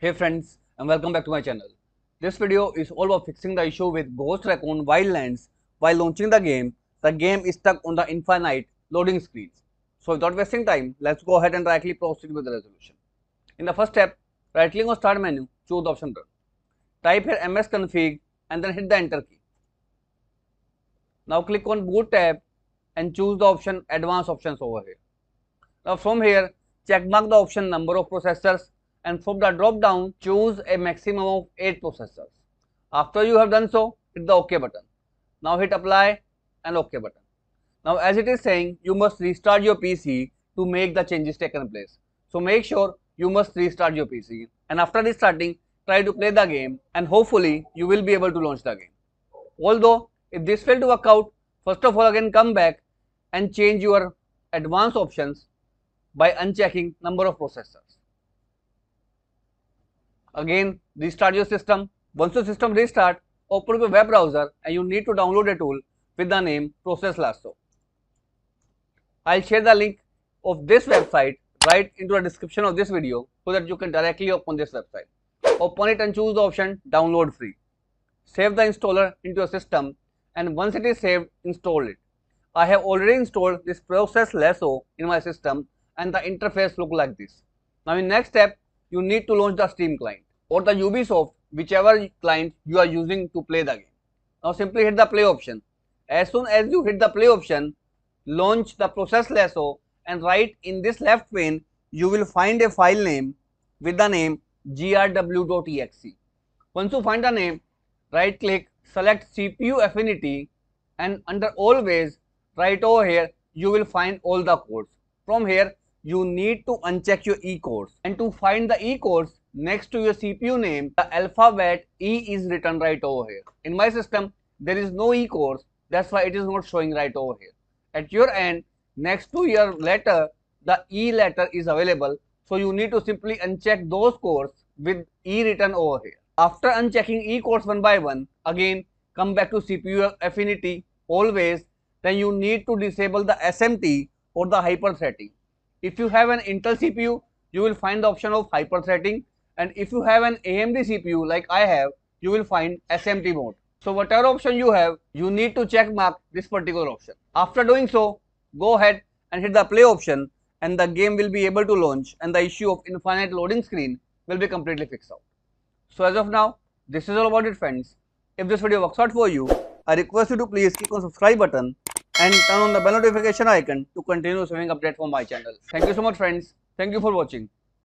Hey friends, and welcome back to my channel. This video is all about fixing the issue with Ghost Recon Wildlands. While launching the game is stuck on the infinite loading screens. So without wasting time, let's go ahead and directly proceed with the resolution. In the first step, right click on start menu, choose the option run. Type here msconfig and then hit the enter key. Now click on boot tab and choose the option advanced options over here. Now from here, check mark the option number of processors and from the drop down choose a maximum of 8 processors. After you have done so, hit the OK button. Now hit apply and OK button. Now as it is saying, you must restart your PC to make the changes taken place. So make sure you must restart your PC, and after restarting, try to play the game and hopefully you will be able to launch the game. Although if this failed to work out, first of all again come back and change your advanced options by unchecking number of processors. Again restart your system. Once your system restart, open up your web browser and you need to download a tool with the name Process Lasso. I'll share the link of this website right into the description of this video so that you can directly open this website. Open it and choose the option download free. Save the installer into your system, and once it is saved, install it. I have already installed this Process Lasso in my system and the interface look like this. Now in next step, you need to launch the Steam client or the Ubisoft, whichever client you are using to play the game. Now simply hit the play option. As soon as you hit the play option, launch the Process Lasso, and right in this left pane, you will find a file name with the name grw.exe. Once you find the name, right click, select CPU affinity, and under always, right over here, you will find all the codes. From here, you need to uncheck your e-cores, and to find the e-cores next to your CPU name, the alphabet E is written right over here. In my system, there is no e-cores, that's why it is not showing right over here. At your end, next to your letter, the E letter is available, so you need to simply uncheck those cores with E written over here. After unchecking E cores one by one, again come back to CPU affinity always, then you need to disable the SMT or the hyperthreating. If you have an Intel CPU, you will find the option of hyperthreating, and if you have an AMD CPU like I have, you will find SMT mode. So whatever option you have, you need to check mark this particular option. After doing so, go ahead and hit the play option and the game will be able to launch and the issue of infinite loading screen will be completely fixed out. So as of now, this is all about it friends. If this video works out for you, I request you to please click on subscribe button and turn on the bell notification icon to continue receiving updates from my channel. Thank you so much friends. Thank you for watching.